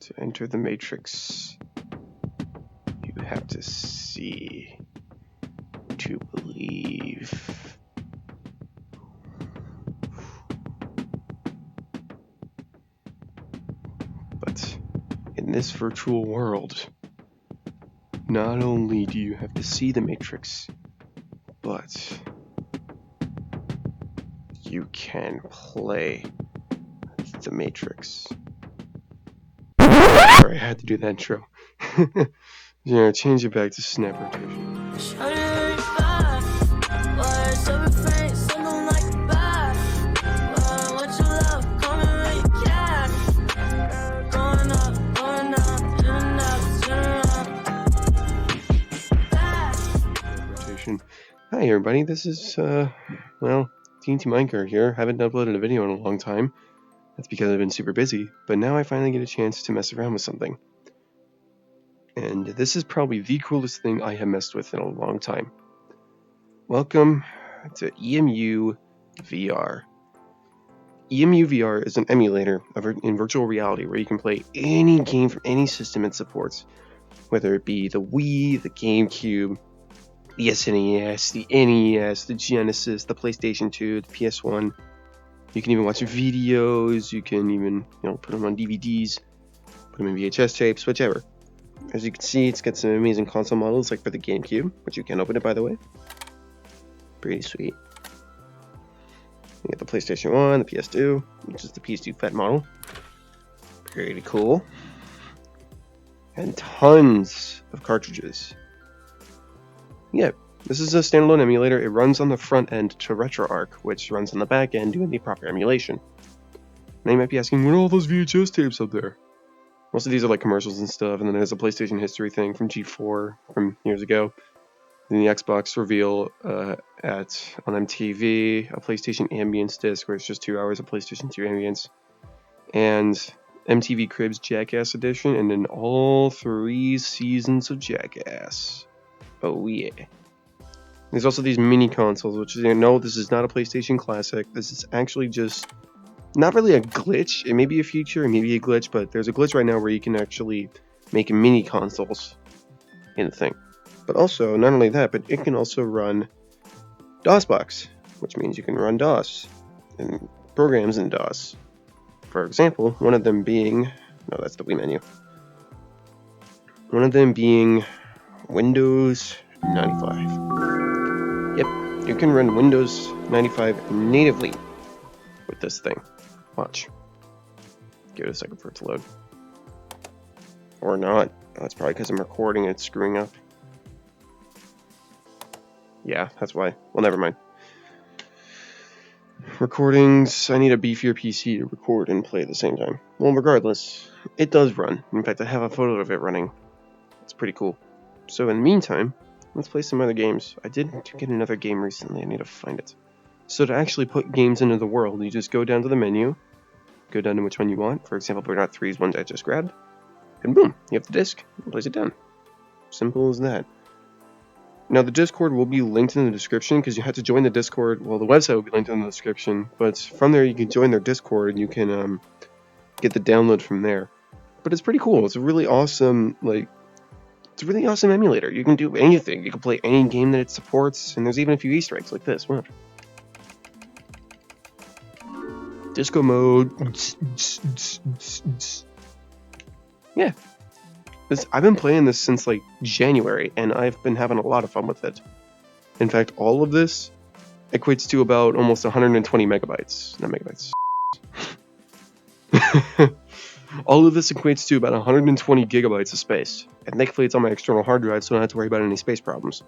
To enter the matrix, you have to see to believe. But in this virtual world, not only do you have to see the matrix, but you can play the matrix. Sorry, I had to do that intro. Yeah, change it back to snap rotation. Hi everybody, this is, well, TNT Minecraft here. Haven't uploaded a video in a long time. That's because I've been super busy, but now I finally get a chance to mess around with something. And this is probably the coolest thing I have messed with in a long time. Welcome to EmuVR. EmuVR is an emulator in virtual reality where you can play any game from any system it supports, whether it be the Wii, the GameCube, the SNES, the NES, the Genesis, the PlayStation 2, the PS1. You can even watch videos, you can even, put them on DVDs, put them in VHS tapes, whichever. As you can see, it's got some amazing console models, like for the GameCube, which you can open it, by the way. Pretty sweet. You get the PlayStation 1, the PS2, which is the PS2 Fat model. Pretty cool. And tons of cartridges. Yeah, this is a standalone emulator. It runs on the front end to RetroArch, which runs on the back end doing the proper emulation. Now you might be asking, what are all those VHS tapes up there? Most of these are like commercials and stuff, and then there's a PlayStation history thing from G4 from years ago. Then the Xbox reveal on MTV, a PlayStation Ambience disc where it's just 2 hours of PlayStation 2 Ambience, and MTV Cribs Jackass Edition, and then all 3 seasons of Jackass. Oh yeah. There's also these mini consoles, which no, this is not a PlayStation Classic. This is actually just not really a glitch. It may be a feature, it may be a glitch, but there's a glitch right now where you can actually make mini consoles in the thing. But also, not only that, but it can also run DOSBox, which means you can run DOS and programs in DOS. For example, one of them being, no, that's the Wii menu. One of them being Windows 95. Yep, you can run Windows 95 natively with this thing. Watch. Give it a second for it to load. Or not. That's probably because I'm recording and it's screwing up. Yeah, that's why. Well, never mind. Recordings, I need a beefier PC to record and play at the same time. Well, regardless, it does run. In fact, I have a photo of it running. It's pretty cool. So in the meantime, let's play some other games. I did get another game recently. I need to find it. So to actually put games into the world, you just go down to the menu, go down to which one you want. For example, Burnout 3 is one I just grabbed, and boom, you have the disc, and place it down. Simple as that. Now the Discord will be linked in the description because you have to join the Discord. Well, the website will be linked in the description, but from there you can join their Discord and you can get the download from there. But it's pretty cool. It's a really awesome, it's a really awesome emulator. You can do anything. You can play any game that it supports, and there's even a few Easter eggs like this. Watch. Disco mode. Yeah. I've been playing this since like January, and I've been having a lot of fun with it. In fact, all of this equates to about almost 120 megabytes. Not megabytes. All of this equates to about 120 gigabytes of space. And thankfully it's on my external hard drive, so I don't have to worry about any space problems.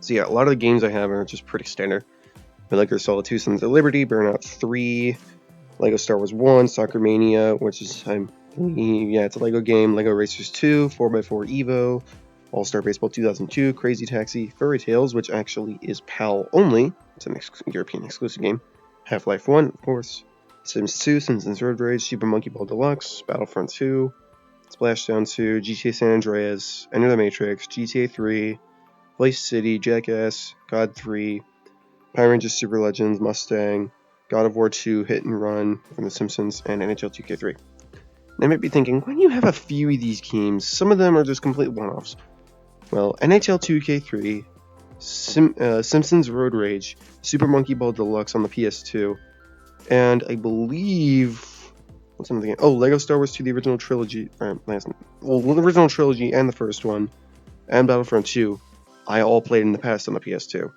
So yeah, a lot of the games I have are just pretty standard. Metal Gear Solid 2 Sons of Liberty, Burnout 3, Lego Star Wars 1, Soccer Mania, which is, it's a Lego game, Lego Racers 2, 4x4 Evo, All-Star Baseball 2002, Crazy Taxi, Furry Tales, which actually is PAL only. It's an European exclusive game. Half-Life 1, of course. Sims 2, Simpsons Road Rage, Super Monkey Ball Deluxe, Battlefront 2, Splashdown 2, GTA San Andreas, Enter the Matrix, GTA 3, Vice City, Jackass, God 3, Power Rangers Super Legends, Mustang, God of War 2, Hit and Run from The Simpsons, and NHL 2K3. They might be thinking, why do you have a few of these games? Some of them are just complete one-offs. Well, NHL 2K3, Simpsons Road Rage, Super Monkey Ball Deluxe on the PS2, and I believe... what's another game? Oh, Lego Star Wars 2, the original trilogy. The original trilogy and the first one, and Battlefront 2, I all played in the past on the PS2.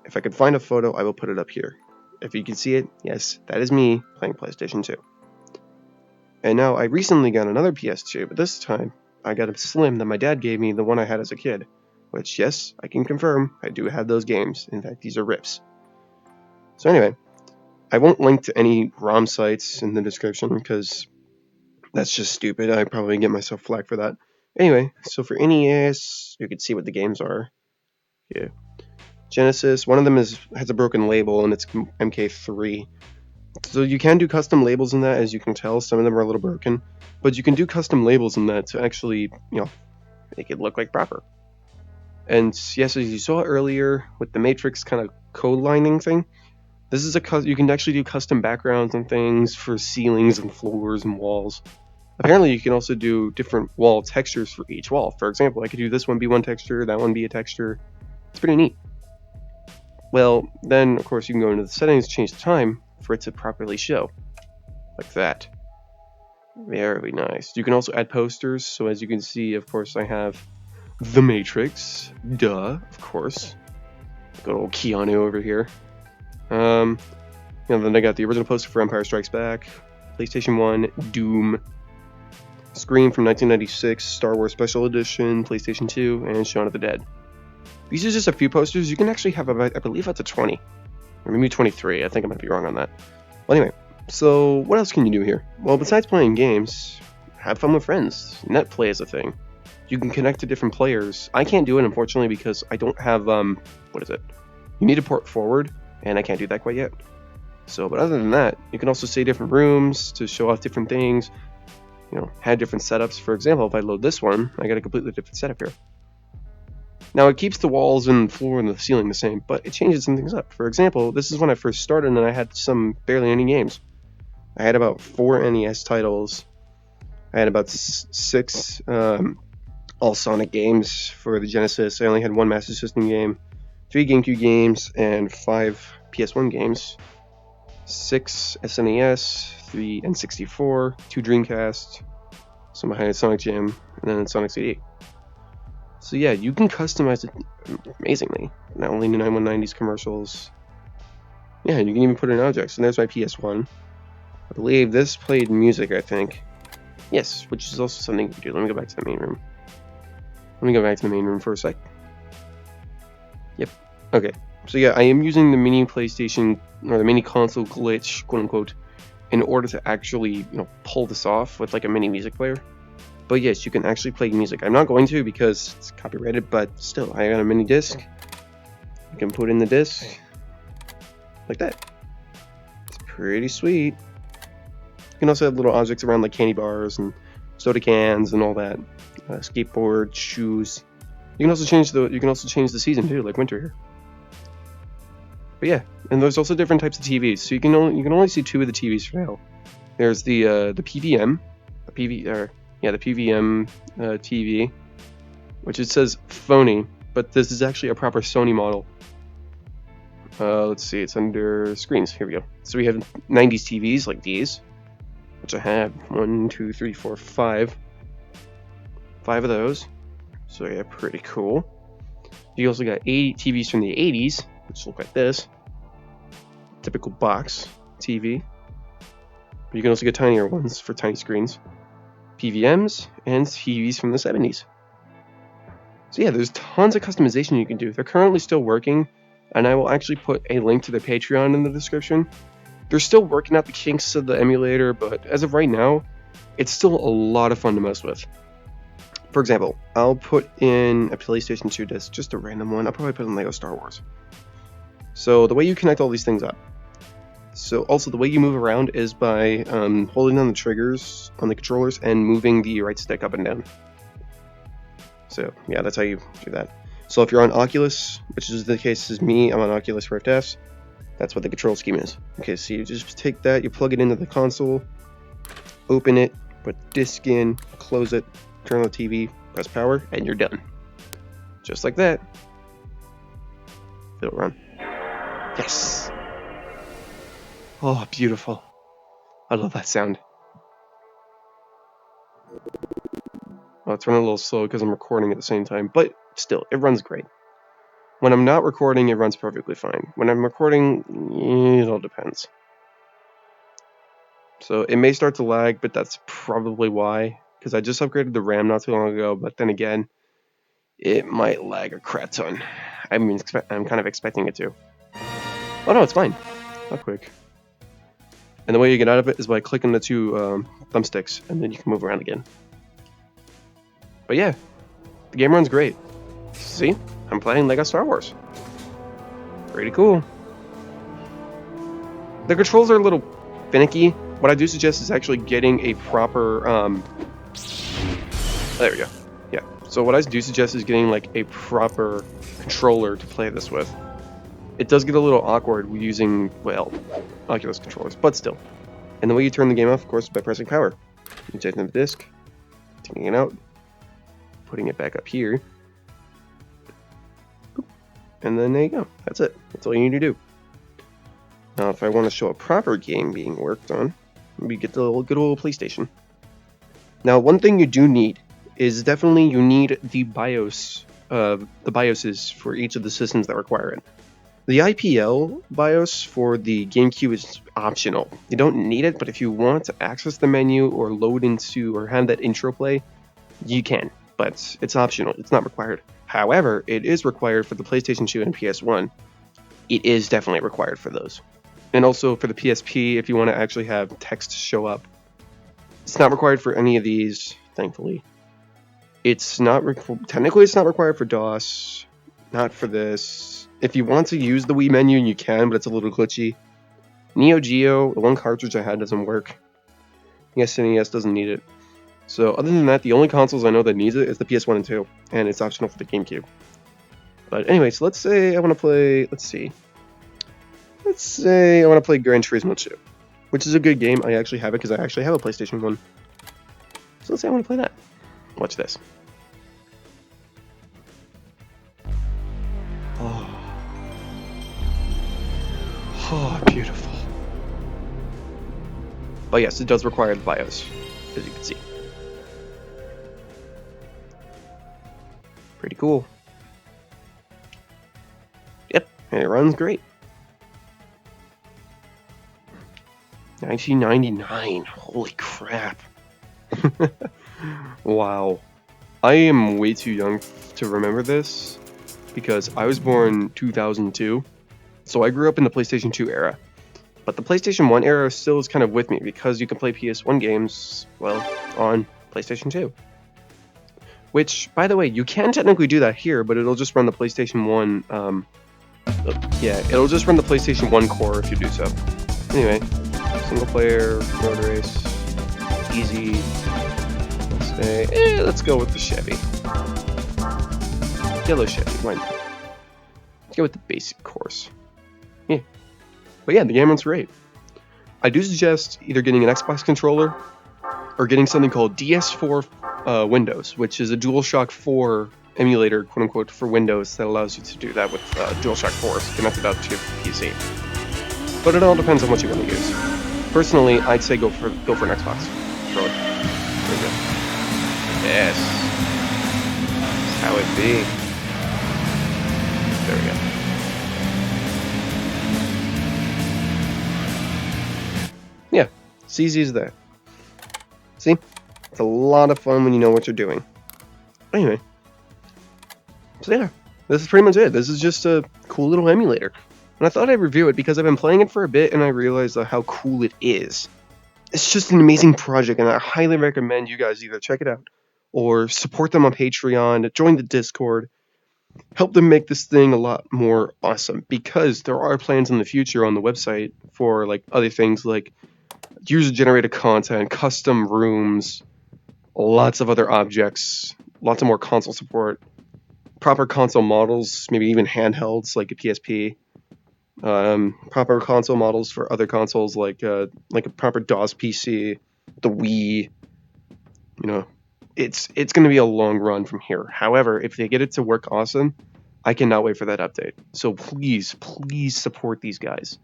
If I could find a photo, I will put it up here. If you can see it, yes, that is me playing PlayStation 2. And now I recently got another PS2, but this time I got a Slim that my dad gave me, the one I had as a kid. Which, yes, I can confirm, I do have those games. In fact, these are rips. So anyway, I won't link to any ROM sites in the description, because that's just stupid. I'd probably get myself flagged for that. Anyway, so for NES, you can see what the games are. Yeah. Genesis, one of them has a broken label, and it's MK3. So you can do custom labels in that, as you can tell. Some of them are a little broken, but you can do custom labels in that to actually, make it look like proper. And yes, as you saw earlier with the Matrix kind of code lining thing, this is you can actually do custom backgrounds and things for ceilings and floors and walls. Apparently, you can also do different wall textures for each wall. For example, I could do this one be one texture, that one be a texture. It's pretty neat. Well, then, of course, you can go into the settings, change the time for it to properly show. Like that. Very nice. You can also add posters, so as you can see, of course, I have The Matrix. Duh, of course. Good old Keanu over here. Then I got the original poster for Empire Strikes Back, PlayStation 1, Doom, Scream from 1996, Star Wars Special Edition, PlayStation 2, and Shaun of the Dead. These are just a few posters. You can actually have about, I believe up to 20. Or maybe 23. I think I might be wrong on that. Well, anyway, so what else can you do here? Well, besides playing games, have fun with friends. Net play is a thing. You can connect to different players. I can't do it, unfortunately, because I don't have, what is it? You need to port forward, and I can't do that quite yet. So, but other than that, you can also say different rooms to show off different things. Have different setups. For example, if I load this one, I got a completely different setup here. Now, it keeps the walls and the floor and the ceiling the same, but it changes some things up. For example, this is when I first started, and I had barely any games. I had about 4 NES titles. I had about 6 all Sonic games for the Genesis. I only had 1 Master System game, 3 GameCube games, and 5 PS1 games. 6 SNES, 3 N64, 2 Dreamcast, some behind Sonic Jam, and then Sonic CD. So yeah, you can customize it amazingly. Not only the 9190s commercials. Yeah, you can even put in objects. And there's my PS1. I believe this played music, I think. Yes, which is also something you can do. Let me go back to the main room. For a sec. Yep. Okay. So yeah, I am using the mini PlayStation, or the mini console glitch, quote unquote, in order to actually, pull this off with like a mini music player. But yes, you can actually play music. I'm not going to because it's copyrighted, but still, I got a mini disc. You can put in the disc like that. It's pretty sweet. You can also have little objects around like candy bars and soda cans and all that. Skateboard, shoes. You can also change the season too, like winter here. But yeah, and there's also different types of TVs. So you can only see 2 of the TVs for now. There's the PVM, the PVM TV, which it says phony, but this is actually a proper Sony model. Let's see, it's under screens. Here we go. So we have 90s TVs like these, which I have 1, 2, 3, 4, 5. 5 of those. So yeah, pretty cool. You also got 80 TVs from the 80s, which look like this. Typical box TV. But you can also get tinier ones for tiny screens. PVMs and TVs from the 70s. So yeah, there's tons of customization you can do. They're currently still working, and I will actually put a link to their Patreon in the description. They're still working out the kinks of the emulator, but as of right now, it's still a lot of fun to mess with. For example, I'll put in a PlayStation 2 disc, just a random one. I'll probably put in Lego Star Wars. So the way you connect all these things up. So also the way you move around is by holding down the triggers on the controllers and moving the right stick up and down. So yeah, that's how you do that. So if you're on Oculus, which is the case is me, I'm on Oculus Rift S. That's what the control scheme is. Okay, so you just take that, you plug it into the console, open it, put the disc in, close it, turn on the TV, press power, and you're done. Just like that. It'll run. Yes! Oh, beautiful. I love that sound. Well, it's running a little slow because I'm recording at the same time, but still, it runs great. When I'm not recording, it runs perfectly fine. When I'm recording, it all depends. So it may start to lag, but that's probably why, because I just upgraded the RAM not too long ago, but then again, it might lag a crap ton. I'm kind of expecting it to. Oh no, it's fine. Not quick. And the way you get out of it is by clicking the two thumbsticks, and then you can move around again. But yeah, the game runs great. See, I'm playing Lego Star Wars. Pretty cool. The controls are a little finicky. What I do suggest is actually getting a proper, there we go. Yeah, so what I do suggest is getting like a proper controller to play this with. It does get a little awkward using, well, Oculus controllers, but still. And the way you turn the game off, of course, is by pressing power. You take the disc, taking it out, putting it back up here, and then there you go. That's it. That's all you need to do. Now, if I want to show a proper game being worked on, we get the good old PlayStation. Now, one thing you do need is definitely you need the BIOS, the BIOSes for each of the systems that require it. The IPL BIOS for the GameCube is optional. You don't need it, but if you want to access the menu or load into or have that intro play, you can, but it's optional. It's not required. However, it is required for the PlayStation 2 and PS1. It is definitely required for those. And also for the PSP, if you want to actually have text show up. It's not required for any of these, thankfully. It's not technically it's not required for DOS, not for this. If you want to use the Wii menu, you can, but it's a little glitchy. Neo Geo, the one cartridge I had, doesn't work. Yes, NES doesn't need it. So other than that, the only consoles I know that needs it is the PS1 and 2, and it's optional for the GameCube. But anyway, so let's say I want to play, let's say I want to play Gran Turismo 2, which is a good game. I actually have it because I actually have a PlayStation 1. So let's say I want to play that. Watch this. Oh, beautiful. But yes, it does require the BIOS, as you can see. Pretty cool. Yep, and it runs great. 1999, holy crap. Wow. I am way too young to remember this, because I was born 2002, so I grew up in the PlayStation 2 era. But the PlayStation 1 era still is kind of with me, because you can play PS1 games, well, on PlayStation 2. Which, by the way, you can technically do that here, but it'll just run the PlayStation 1, yeah, it'll just run the PlayStation 1 core if you do so. Anyway, single player, road race, easy. Let's go with the Chevy. Yellow Chevy, why not? Let's go with the basic course. Yeah. But yeah, the game runs great. I do suggest either getting an Xbox controller or getting something called DS4 Windows, which is a DualShock 4 emulator, quote unquote, for Windows that allows you to do that with DualShock 4s connected up to your PC. But it all depends on what you want to use. Personally, I'd say go for an Xbox controller. There you go. Yes. That's how it be. There we go. Yeah, it's easy as that. See? It's a lot of fun when you know what you're doing. Anyway. So yeah, this is pretty much it. This is just a cool little emulator. And I thought I'd review it because I've been playing it for a bit and I realized how cool it is. It's just an amazing project and I highly recommend you guys either check it out or support them on Patreon, join the Discord, help them make this thing a lot more awesome, because there are plans in the future on the website for like other things like user-generated content, custom rooms, lots of other objects, lots of more console support, proper console models, maybe even handhelds like a PSP, proper console models for other consoles like a proper DOS PC, the Wii, You know, it's going to be a long run from here. However, if they get it to work awesome, I cannot wait for that update. So please, please support these guys.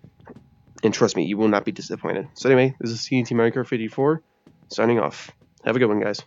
And trust me, you will not be disappointed. So anyway, this is CNT Micro 54 signing off. Have a good one, guys.